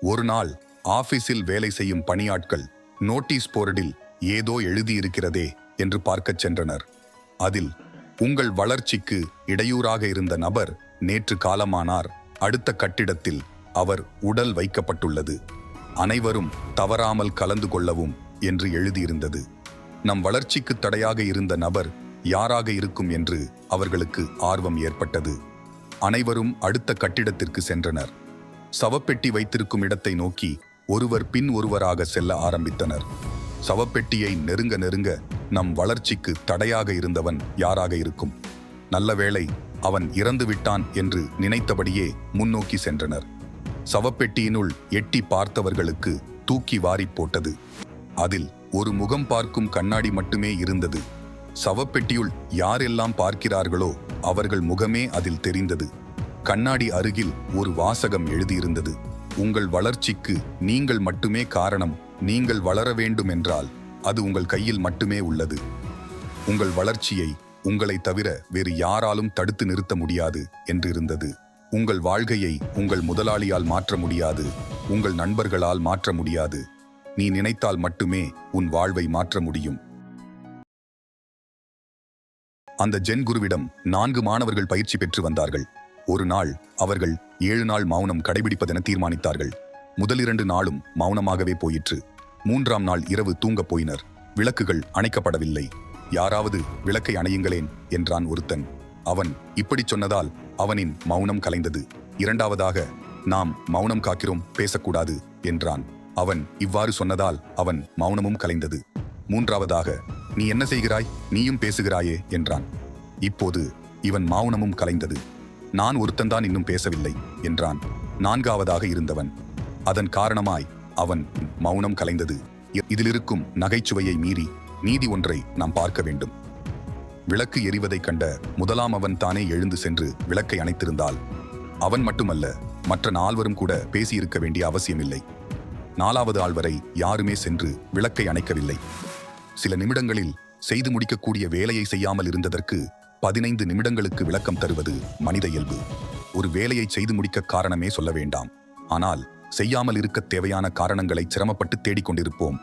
ஒரு நாள் ஆபீஸில் வேலை செய்யும் பணியாட்கள் நோட்டீஸ் போர்டில் ஏதோ எழுதியிருக்கிறதே என்று பார்க்கச் சென்றனர். அதில், உங்கள் வளர்ச்சிக்கு இடையூறாக இருந்த நபர் நேற்று காலமானார். அடுத்த கட்டிடத்தில் அவர் உடல் வைக்கப்பட்டுள்ளது. அனைவரும் தவறாமல் கலந்து கொள்ளவும் என்று எழுதியிருந்தது. நம் வளர்ச்சிக்கு தடையாக இருந்த நபர் யாராக இருக்கும் என்று அவர்களுக்கு ஆர்வம் ஏற்பட்டது. அனைவரும் அடுத்த கட்டிடத்திற்கு சென்றனர். சவப்பெட்டி வைத்திருக்கும் இடத்தை நோக்கி ஒருவர் பின் ஒருவராக செல்ல ஆரம்பித்தனர். சவப்பெட்டியை நெருங்க நெருங்க நம் வளர்ச்சிக்கு தடையாக இருந்தவன் யாராக இருக்கும்? நல்ல வேளை அவன் இறந்து விட்டான் என்று நினைத்தபடியே முன்னோக்கி சென்றனர். சவப்பெட்டியினுள் எட்டி பார்த்தவர்களுக்கு தூக்கி வாரி போட்டது. அதில் ஒரு முகம் பார்க்கும் கண்ணாடி மட்டுமே இருந்தது. சவப்பெட்டியுள் யாரெல்லாம் பார்க்கிறார்களோ அவர்கள் முகமே அதில் தெரிந்தது. கண்ணாடி அருகில் ஒரு வாசகம் எழுதியிருந்தது. உங்கள் வளர்ச்சிக்கு நீங்கள் மட்டுமே காரணம். நீங்கள் வளர வேண்டும் என்றால் அது உங்கள் கையில் மட்டுமே உள்ளது. உங்கள் வளர்ச்சியை உங்களை தவிர வேறு யாராலும் தடுத்து நிறுத்த முடியாது என்று இருந்தது. உங்கள் வாழ்க்கையை உங்கள் முதலாளியால் மாற்ற முடியாது, உங்கள் நண்பர்களால் மாற்ற முடியாது. நீ நினைத்தால் மட்டுமே உன் வாழ்வை மாற்ற முடியும். அந்த ஜென் குருவிடம் 4 மாணவர்கள் பயிற்சி பெற்று வந்தார்கள். ஒரு நாள் அவர்கள் 7 நாள் மௌனம் கடைபிடிப்பதென தீர்மானித்தார்கள். முதல் 2 நாளும் மௌனமாகவே போயிற்று. 3ஆம் நாள் இரவு தூங்கப் போயினர். விளக்குகள் அணைக்கப்படவில்லை. யாராவது விளக்கை அணையுங்களேன் என்றான் ஒருத்தன். அவன் இப்படி சொன்னதால் அவனின் மௌனம் கலைந்தது. 2ஆவதாக, நாம் மௌனம் காக்கிறோம், பேசக்கூடாது என்றான். அவன் இவ்வாறு சொன்னதால் அவன் மௌனமும் கலைந்தது. 3ஆவதாக, நீ என்ன செய்கிறாய், நீயும் பேசுகிறாயே என்றான். இப்போது இவன் மௌனமும் கலைந்தது. நான் ஒருத்தன்தான் இன்னும் பேசவில்லை என்றான் 4ஆவதாக இருந்தவன். அதன் காரணமாய் அவன் மௌனம் கலைந்தது. இதிலிருக்கும் நகைச்சுவையை மீறி நீதி ஒன்றை நாம் பார்க்க வேண்டும். விளக்கு எரிவதைக் கண்ட முதலாம் அவன் தானே எழுந்து சென்று விளக்கை அணைத்திருந்தால் அவன் மட்டுமல்ல, மற்ற 4வரும் கூட பேசியிருக்க வேண்டிய அவசியமில்லை. 4ஆவது ஆள் வரை யாருமே சென்று விளக்கை அணைக்கவில்லை. சில நிமிடங்களில் செய்து முடிக்கக்கூடிய வேலையை செய்யாமல் இருந்ததற்கு 15 நிமிடங்களுக்கு விளக்கம் தருவது மனித இயல்பு. ஒரு வேலையை செய்து முடிக்க காரணமே சொல்ல வேண்டாம். ஆனால் செய்யாமல் இருக்க தேவையான காரணங்களை சிரமப்பட்டு தேடிக்கொண்டிருப்போம்.